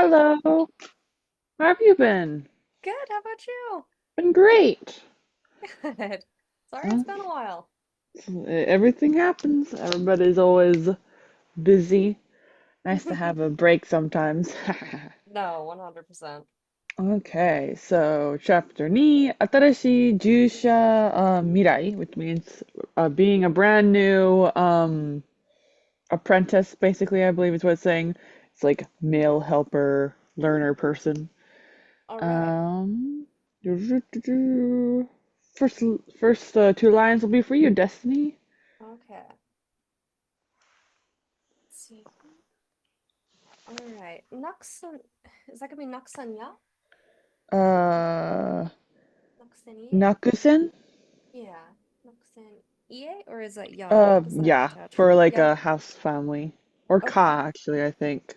Hello. How have you been? Good, how about you? Been great. Good. Sorry Huh? it's been a while. Everything happens. Everybody's always busy. Nice to have a break sometimes. No, 100%. Okay, so chapter 2, 新しい従者、未来, which means being a brand new apprentice, basically, I believe is what it's saying. It's like male helper, learner person. All right. Um, first, first two lines will be for you, Destiny. Okay. Let's see. All right. Naksan, is that gonna be Naksanya? Uh, Naksani? Nakusen? Yeah. Naksan Ie? Or is that Ya? Does that Yeah, attach? for like Yeah. a house family. Or Okay. Ka, actually, I think.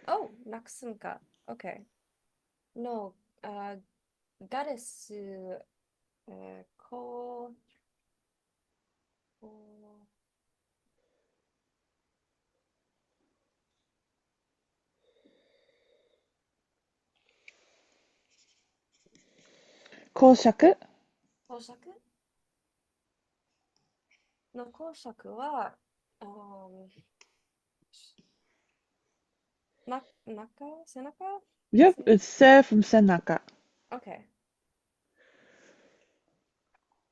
Oh, Naksanka. Okay. No, Garesu, ko, ko, 公爵公爵の公爵は、背中 Yep, せ it's Se from Senaka. ?OK。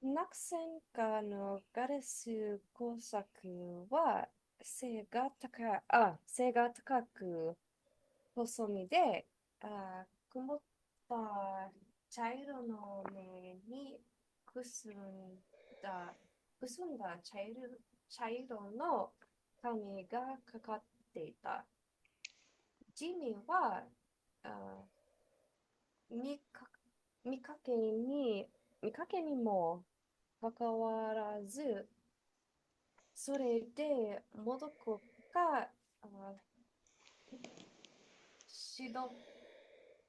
ナクセンカのガレス工作は背が高く細身で、曇った茶色の目にくすんだ、くすんだ茶色の髪がかかっていた。ジミーは、あ見か見かけに、見かけにもかかわらず、それで、もどこか、あ指導、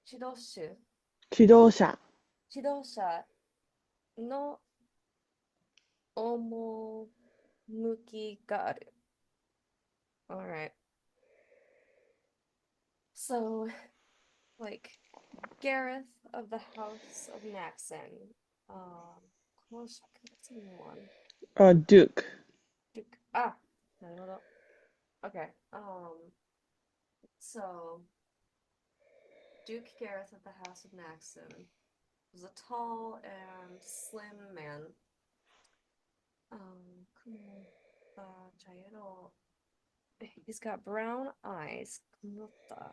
指導手、自動車。指導者の趣がある。Alright. So, like, Gareth of the House of Naxon. What's the new one? Duke. Duke. No, no, no. Okay. So Duke Gareth of the House of Naxon was a tall and slim man. Kumo Chairo. He's got brown eyes. Kumota.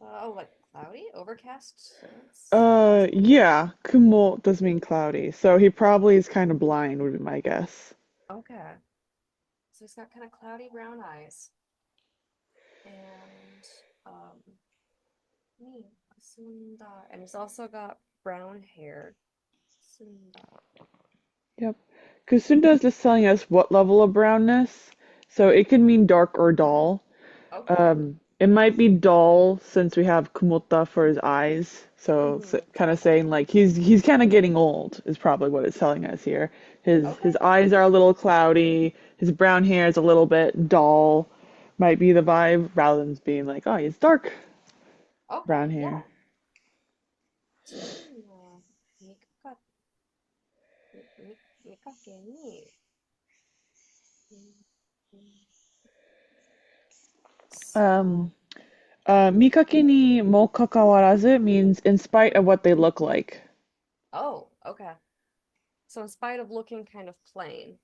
Oh, like cloudy, overcast. That's what. Yeah, Kumo does mean cloudy, so he probably is kind of blind, would be my guess. Okay, so he's got kind of cloudy brown eyes, and um, me, Sunda, and he's also got brown hair. Sunda. Yep. Kusunda is just telling us what level of brownness, so it can mean dark or dull. Okay. It might be dull since we have Kumota for his eyes, so, Mm-hmm. kind of saying like he's kind of getting old is probably what it's telling us here. His Okay. eyes are a little cloudy, his brown hair is a little bit dull, might be the vibe rather than being like, oh, he's dark Okay. brown Yeah. hair. ジミーの見かけに、Um, そう。Mikake ni mo kakawarazu means in spite of what they look like. Oh, okay. So in spite of looking kind of plain,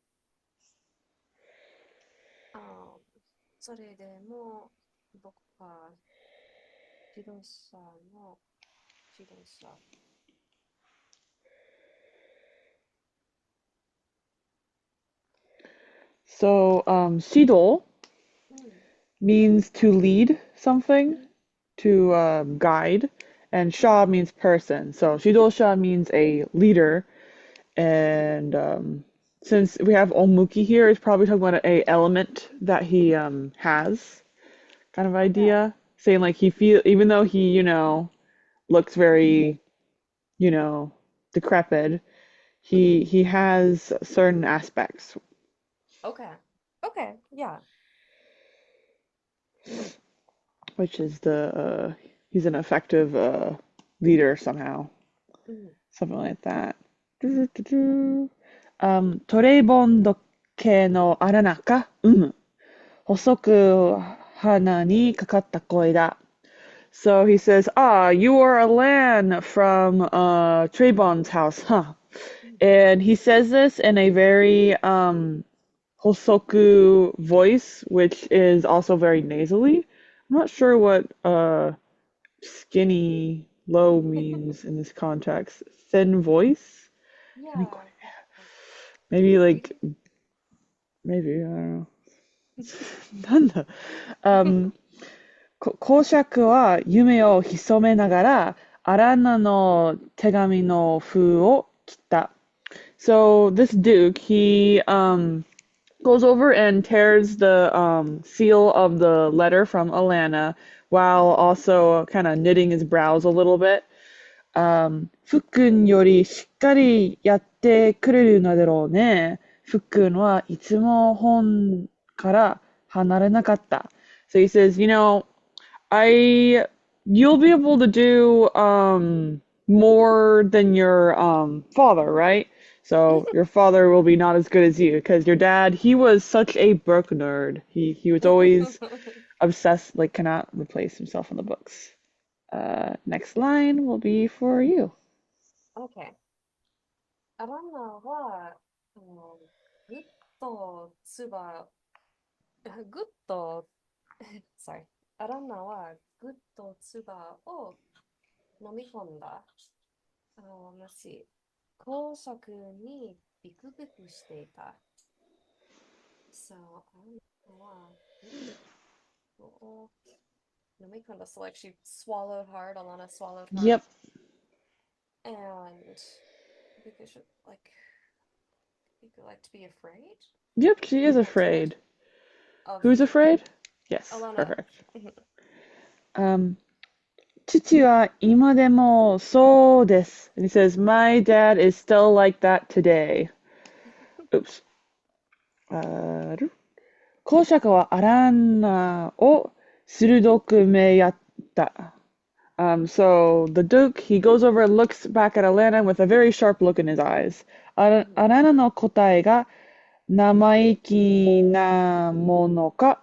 um, それでも僕は自動車の自動車。So, shido うん。means to lead something, to guide, and sha means person. So shidosha means a leader, and since we have omuki here, it's probably talking about a element that he has, kind of Okay. idea, saying like he feel even though he looks very you know decrepit, he has certain aspects. Okay. Okay. Yeah. which is he's an effective leader somehow, Mhm. something like that.トレイボン時計のあらなか、細く鼻にかかった声だ。So he says, "Ah, you are Alan from Trayvon's house, huh?" And he says this in a very Hosoku voice, which is also very nasally. I'm not sure what skinny low means in this context. Thin voice? Yeah. Maybe We like can. maybe I don't know. なんだ。公爵は夢を潜めながら、アランナの手紙の封を切った。So this Duke, he goes over and tears the seal of the letter from Alanna while also kind of knitting his brows a little bit. ふっくんよりしっかりやってくれるのだろうね。ふっくんはいつも本から離れなかった。So he says, I you'll be able to do more than your father, right? So your father will be not as good as you because your dad, he was such a book nerd. He was always obsessed, like cannot replace himself in the books. Next line will be for you. Okay. アランナは、グッとつば、グッと、sorry。アランナはグッとつばを飲み込んだ。let's see。公爵にビクビクしていた。So, アランナはグッとを飲み込んだ。So, like she swallowed hard. Alana swallowed hard. Yep. And because she, you could like to be afraid Yep, she is or timid afraid. of Who's afraid? Yes, Alana. perfect. Um, 父は今でもそうです. And he says, my dad is still like that today. Oops. 公爵はアランナを鋭く目やった。So the Duke, he goes over and looks back at Alanna with a very sharp look in his eyes. アランナの答えが生意気なものか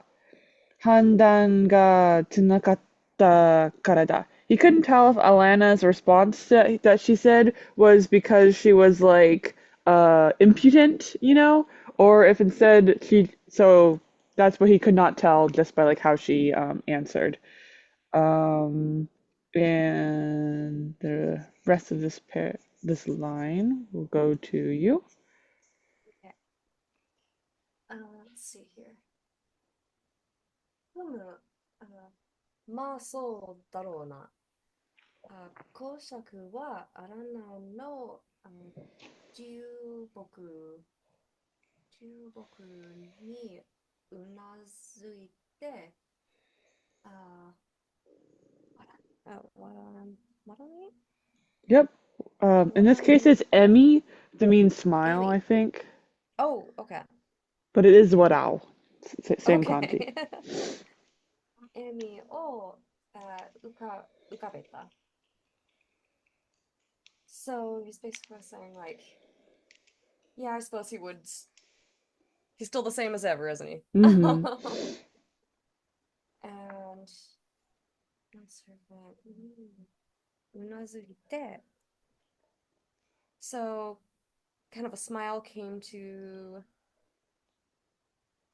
判断がつなかったからだ. He couldn't tell if Alanna's response that she said was because she was like impudent, or if instead so that's what he could not tell just by like how she answered. Um, and the rest of this line will go to you. Okay. Let's see here. ふむ、まあそうだろうな。公爵はアラナの重木、重木にうなずいて、あ、マラニ Yep. In マ this ラ case, ニ it's Emmy that means smile, I Emmy. think. Oh, okay. But it is Warao. Same kanji. Okay. エミを浮かべた。So he's basically saying like, yeah, I suppose he would. He's still the same as ever, isn't he? Mm-hmm. And unazurite. So kind of a smile came to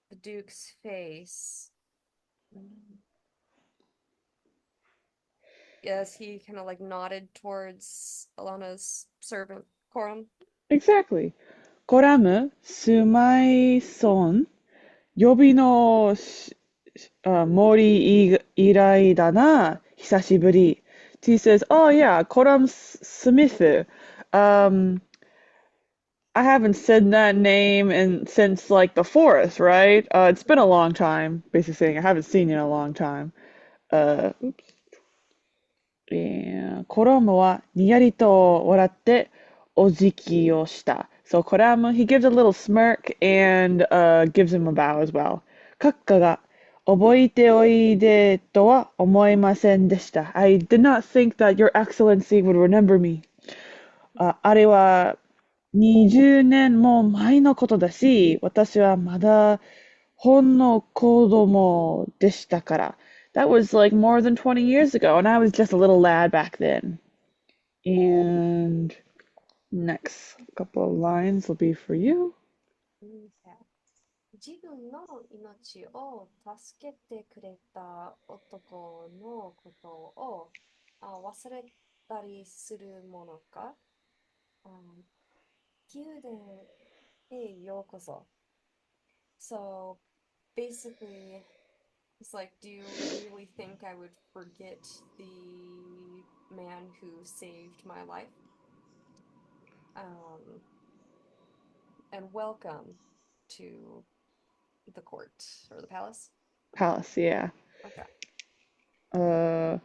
the Duke's face. Yes, he kind of like nodded towards Alana's servant, Corum. Exactly. Koramu, sumaison, yobi no mori irai da na, hisashiburi. He says, oh yeah, Koram Smith. Um, I haven't said that name since like the forest, right? It's been a long time, basically saying I haven't seen you in a long time. Oops. コロムはにやりと笑ってお辞儀をした。So Koramu, he gives a little smirk and gives him a bow as well. 閣下が覚えておいでとは思いませんでした。I did not think that your excellency would remember me. あれは20年も前のことだし、私はまだほんの子供でしたから。That was like more than 20 years ago, and I was just a little lad back then. And next couple of lines will be for you. 自分の命を助けてくれた男のことを忘れたりするものか、あ宮殿へようこそ。So basically, it's like, do you really think I would forget the man who saved my life? And welcome to the court or the palace. Palace, yeah. Okay.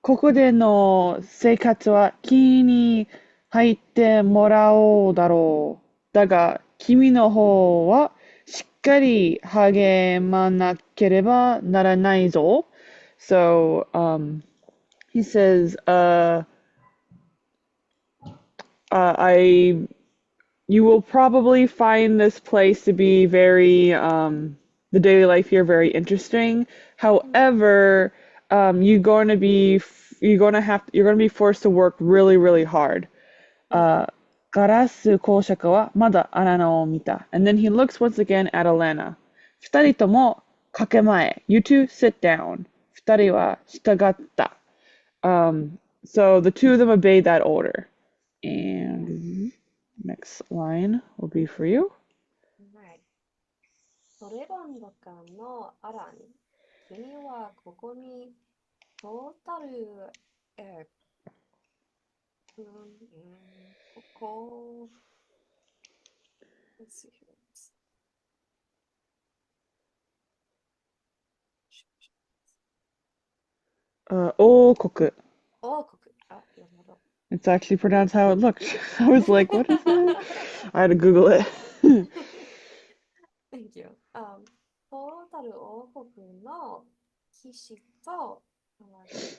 ここでの生活は気に入ってもらおうだろう。だが、君の方はしっかり励まなければならないぞ。So, he says, you will probably find this place to be very, the daily life here very interesting. However, you're going to be forced to work really, really hard. ガラス公爵はまだアラナを見た. And then he looks once again at Alanna. 二人ともかけまえ. You two sit down. 二人は従った. So the two of them obeyed that order. And next line will be for you. はい。トレバンドカのアラン、君はここにトータル、ここ、let's see here. 王国. 王国。なるほど。It's actually pronounced how it looked. I was like, what is that? I had to Google it. Thank you. トータル王国の騎士と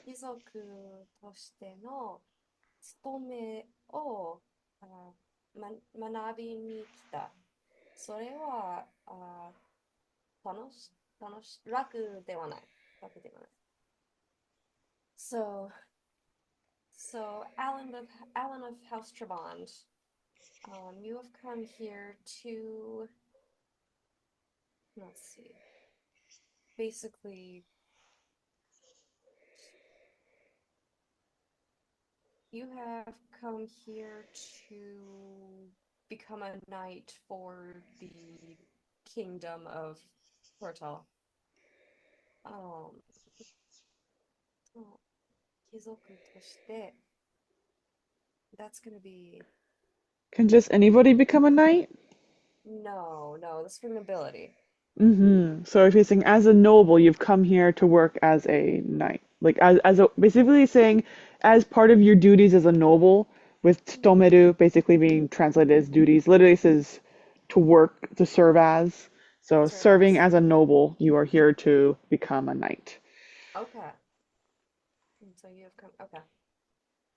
貴族としての務めを学びに来た。それは楽ではない。楽ではない。So Alan of House Trabond, you have come here to, let's see, basically, you have come here to become a knight for the kingdom of Portal. 貴族として、that's gonna be... Can just anybody become a knight? No, that's for nobility. So if you're saying as a noble, you've come here to work as a knight. Like as a basically saying as part of your duties as a noble, with tomeru basically being translated as duties, literally says to work, to serve as. So serving as a noble, you are here to become a knight. Okay. And so you have come, okay.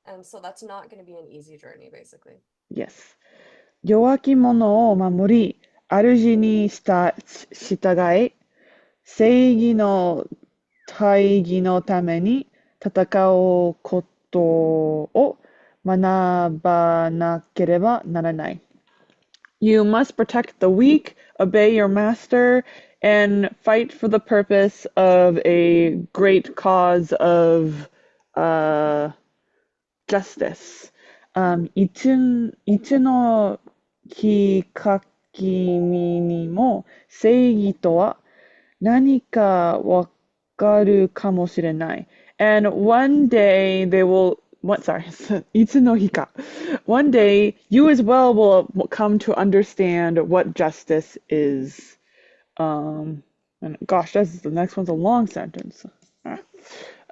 And so that's not going to be an easy journey, basically. Yes. 弱き者を守り、主に従え、正義の大義のために戦うことを学ばなければならない。You must protect the weak, obey your master, and fight for the purpose of a great cause of justice. いつの日か君にも正義とは何かわかるかもしれない。And one day they will, sorry, いつの日か. One day you as well will come to understand what justice is. And gosh, the next one's a long sentence.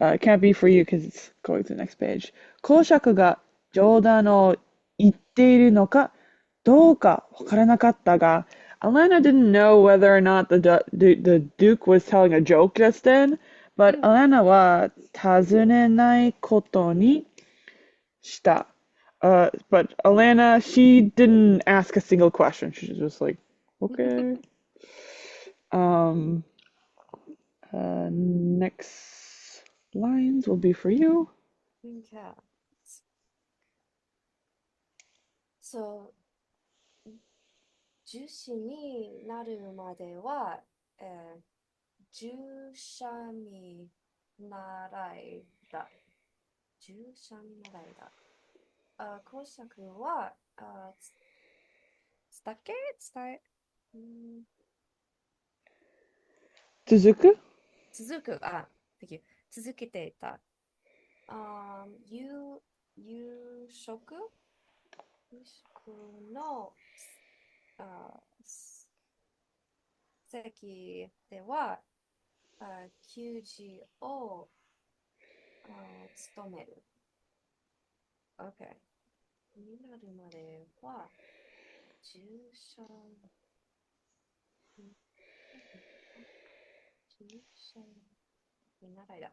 It can't be for you because it's going to the next page. 公爵が冗談を言っているのか、どうかわからなかったが、Alanna didn't know whether or not the Duke was telling a joke just then, う but ん。Alanna は尋ねないことにした。But Alanna, she didn't ask a single question. She was just like, okay. Um, next lines will be for you. Okay. So, 樹脂になるまでは、従者見習いだ。従者見習いだ。公爵は、伝え、続く続く、thank you 続けていた。夕食の、あ、席では、給仕を、務める。OK。になるまでは、従者、従者見習いだ。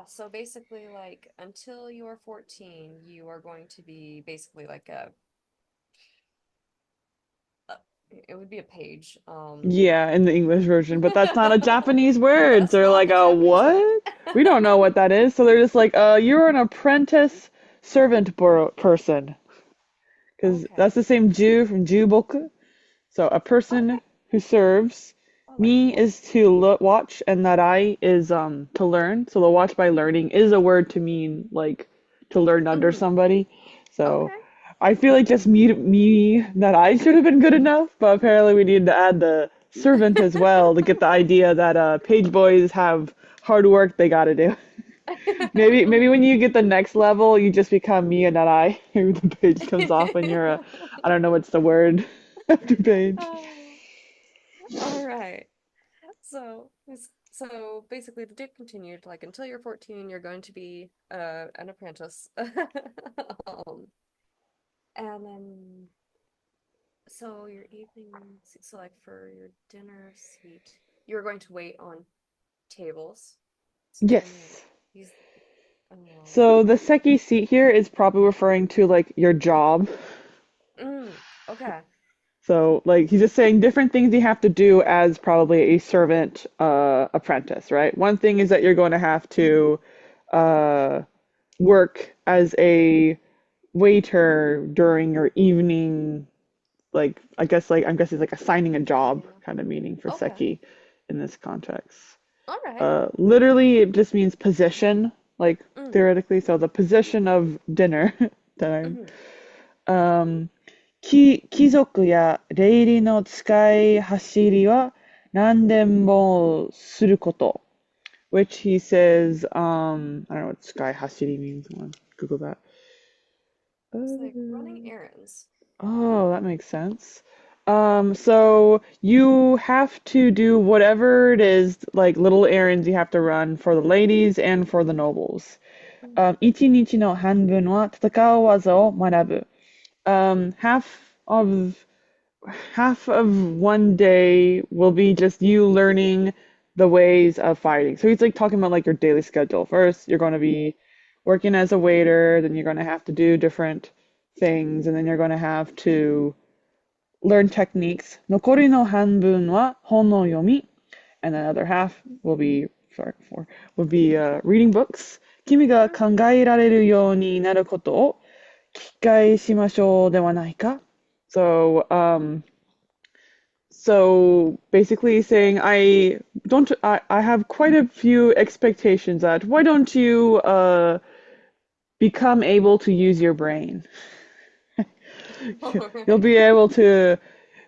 So basically, like, until you're 14, you are going to be basically like it would be a page. Yeah, in the English version, but that's not a Japanese word. That's They're not like, the Japanese word. what? We don't know what that is. So they're just like, you're an apprentice servant person. Because Okay. that's the same Jew from Juboku. So a person Okay. who serves. Oh, like Mi what? is to watch, and narai is to learn. So the watch by learning is a word to mean like to learn under Mm, somebody. So okay. I feel like just me narai should have been good enough, but apparently we need to add the servant as well to get the idea that page boys have hard work they gotta do. Maybe when you get the next level, you just become me and not I. Maybe the page comes off and you're a, I don't know what's the word after page. Oh, all right. So, so basically, the date continued. Like until you're 14, you're going to be an apprentice. And then, so your evening, so like for your dinner seat, you're going to wait on tables. And Yes. these, um, So the seki seat here is probably referring to like your job. okay. So like he's just saying different things you have to do as probably a servant apprentice, right? One thing is that you're going to have to uh, work as a waiter during your evening, like I guess like I'm guessing it's like assigning a job Yeah. kind of meaning for Okay. seki in this context. All right. Literally it just means position, like Mm, theoretically. So the position of dinner time. mm-hmm. Um, 貴族や礼儀の使い走りは何でもすること。Which he says, I don't know what sky hashiri means. Hold on, Google that. It's like running errands. Oh, that makes sense. So you have to do whatever it is, like little errands you have to run for the ladies and for the nobles. 一日の半分は戦う技を学ぶ. Half of one day will be just you learning the ways of fighting. So he's like talking about like your daily schedule. First, you're going to be working as a waiter, then you're going to have to do different things, and then you're going to have to learn techniques. 残りの半分は本の読み, and the other half will be reading books. 君が考えられるようになることを機会しましょうではないか? So basically saying I have quite a few expectations that why don't you become able to use your brain? All You'll right. be able to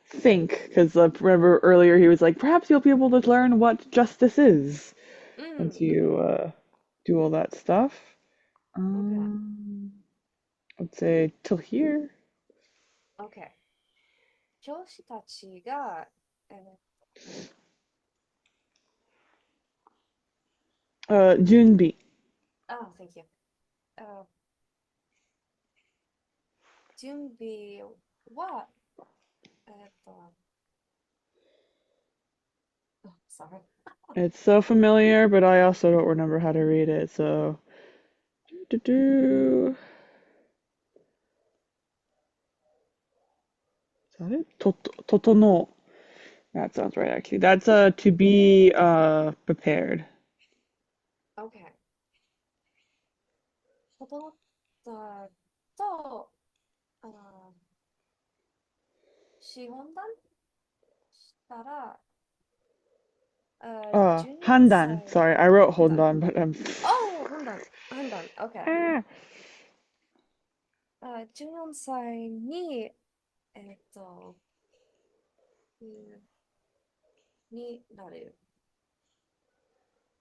think because remember earlier he was like perhaps you'll be able to learn what justice is once Mm, you do all that stuff. okay. I'd say till here. Okay. 教師たちが、準備. thank you. あ準備は、と、sorry. It's so familiar, but I also don't remember how to read it. So, do. Is that it? Totono. That sounds right, actually. That's to be prepared. Okay. 整ったと、あ資本断したら、14 Handan. 歳、Sorry, I wrote 判断 Hondan, but I'm. Oh, 判断、OK。Ah. 14歳に、えっと、になる。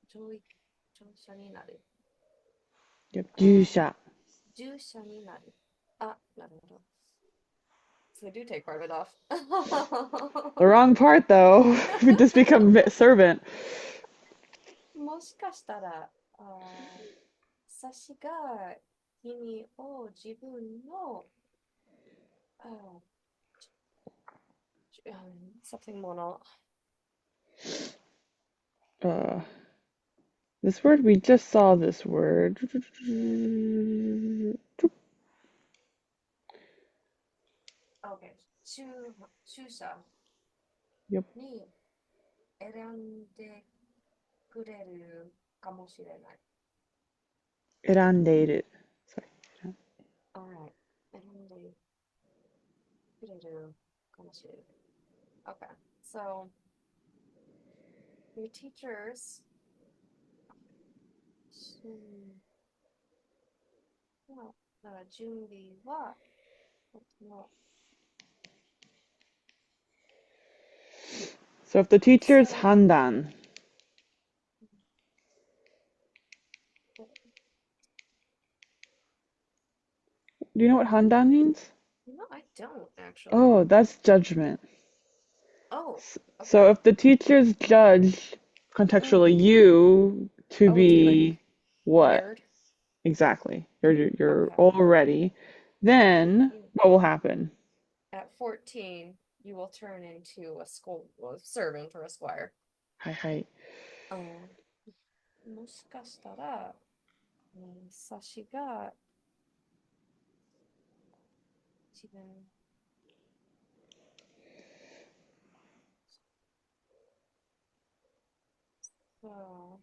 上位、乗車になる。Yep, あ、Jusha. 従者になる。あ、なるほど。So I do take part of it off. The wrong part, though. We just become servant. もしかしたら、サシが君を自分の、あ、something もの。Uh, this word, we just saw this word. OK。注射 Yep, に選んでくれるかもしれない。eranderu. Sorry. Alright。選んでくれるかもしれない。OK。So, your teachers 準備は、So if the teacher's So, handan, do you know what handan means? I don't actually. Oh, that's judgment. Oh, So okay. if the teachers judge contextually you to Oh, to be like be what? weird. Exactly. You're Okay. already. Then Mm. what will happen? At 14, you will turn into a school servant or a squire. Hi, hi. もしかしたら、サシが自分、そ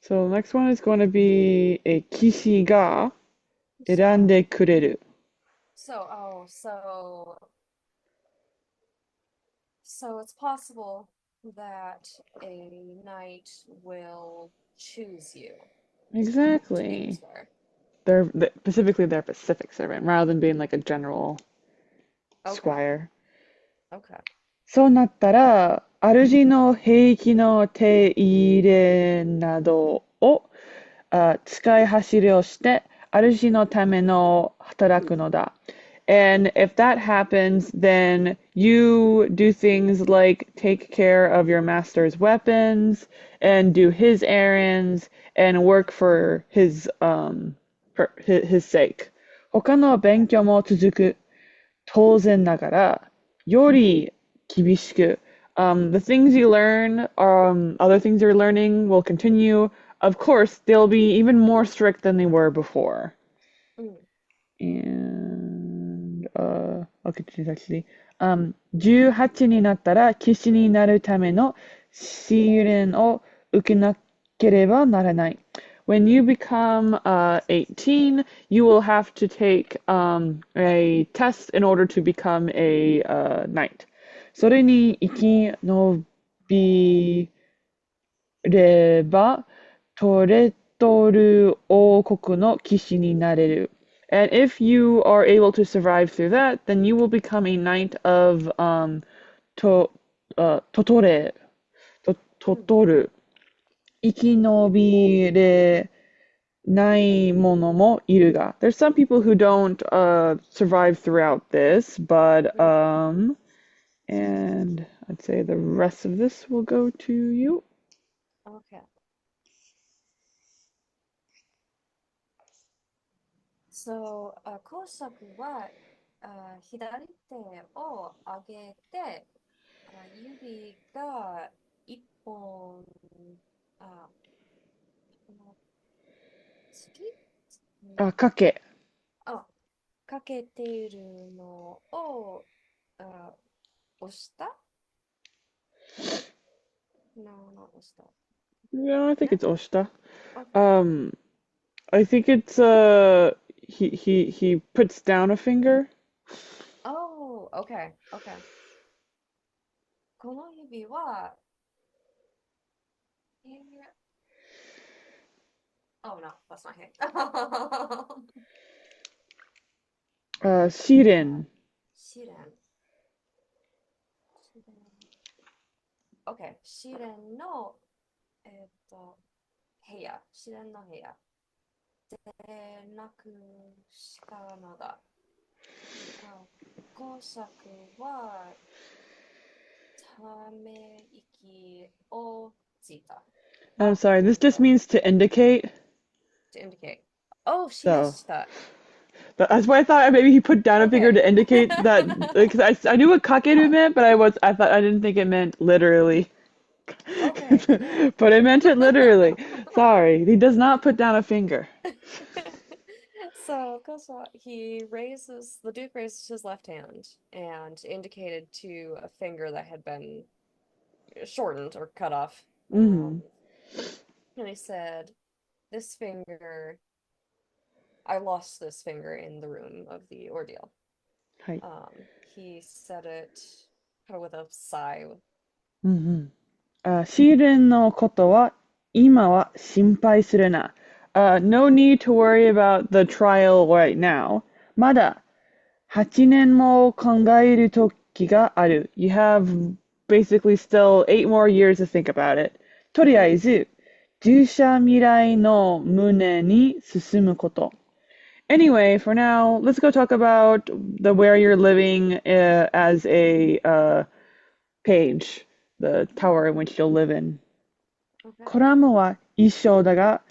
So the next one is going to be a kishi ga 選んでくれる. So it's possible that a knight will choose you to be the Exactly. squire. Specifically their Pacific servant rather than being like a general Okay. squire. Okay. そうなったら、主の兵器の手入れなどを使い走りをして、主のための働くのだ。And if that happens, then you do things like take care of your master's weapons and do his errands and work for his sake. 他の Okay. 勉強も続く。当然ながら、より厳しく、the things you learn, other things you're learning will continue. Of course, they'll be even more strict than they were before. Mm. And, I'll continue actually. 18になったら騎士になるための試練を受けなければならない。When you become 18, you will have to take a test in order to become a knight. それに生き延びれば、トレトル王国の騎士になれる。And if you are able to survive through that, then you will become a knight of to, Totore, Mm. Totoru. 生き延びれない者もいるが. There's some people who don't survive throughout this, but Mm. and I'd say the rest of this will go to you. Okay. そう、工作は左手を上げて、指が一本、あ、この次、あ、かけ。あ、かけているのをあ押した ?No, not 押した。Yeah, I think it's ね oshita. ?OK。Um, I think it's he puts down a finger. Oh, OK, OK。この指は、Oh no, that's not it. 試練。試練。試練。OK。試練の、部屋。試練の部屋。でなくしたのだ。工作は、ため息をついた。I'm あ、sorry, this just means to indicate. to indicate. Oh, しま So した。that's why I thought maybe he put down a finger OK。to indicate that because I knew what kakeru あ、meant, but I thought I didn't think it meant literally. OK。Yeah. But I meant it literally. Sorry, he does not put down a finger. So, Koso, the Duke raises his left hand and indicated to a finger that had been shortened or cut off. Hmm. And he said, This finger, I lost this finger in the room of the ordeal. はい。He said it kind of with a sigh. うんうん。試練のことは今は心配するな。No need to worry about the trial right now. まだ8年も考える時がある。You have basically still 8 more years to think about it. とりあえず、従者未来の胸に進むこと。Anyway, for now, let's go talk about the where you're living as a page, the tower in which you'll live in. Okay. コラムは一緒だが、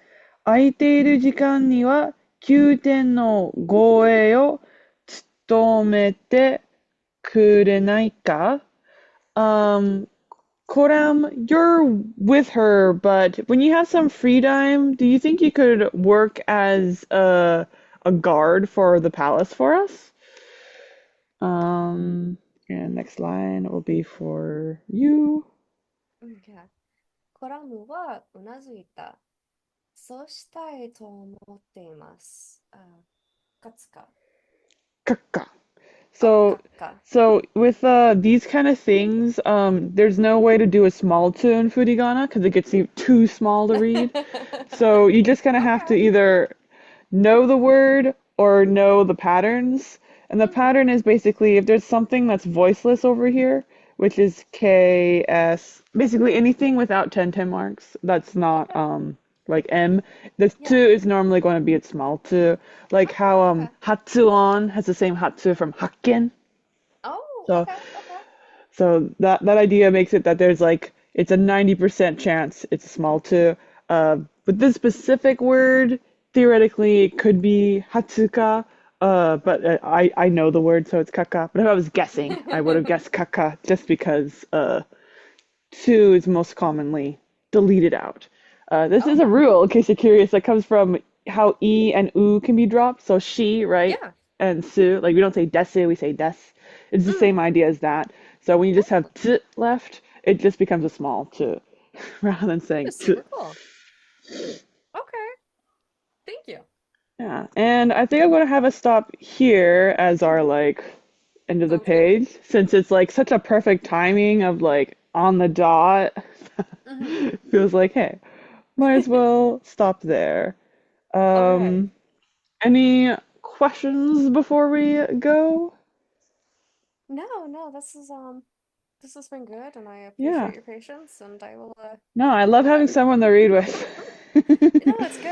空いている時間には9点の護衛を務めてくれないか Koram, you're with her, but when you have some free time, do you think you could work as a guard for the palace for us? Um, and next line will be for you. Okay. コラムはうなずいた。そうしたいと思っています。勝つか。Kaka. あ、So, かか。so with these kind of things, there's no way to do a small tune furigana because it gets too small to read. So you just kind of have to Okay. either know the word or know the patterns. And the Mhm. pattern is basically if there's something that's voiceless over here, which is K, S, basically anything without 10 marks that's not Okay. like M. This two Yeah. is normally going to be a small two. Like Okay. how Okay. Hatsuon has the same Hatsu from Hakken. Oh, So okay. Okay. that idea makes it that there's like it's a 90% chance it's a small two. With this specific word, theoretically it could be Hatsuka. But I know the word, so it's kaka. But if I was guessing, I would have guessed kaka just because two is most commonly deleted out. This is a Okay. rule, in case you're curious, that comes from how e and u can be dropped. So she, right, Yeah. and su, like we don't say desu, we say des. It's the Mm. same idea as that. So when you just have Oh, t left, it just becomes a small t, rather than that saying is t. super cool. Okay. Thank you. Yeah, and I think I'm gonna have us stop here as our like end of the Sounds good. page, since it's like such a perfect timing of like on the dot. Hmm. Feels like, hey, might as well stop there. Okay. Um, any questions before we go? No, no, this has been good and I Yeah. appreciate your patience and I will No, I love go having back. someone to read Mhm. with. No, it's good.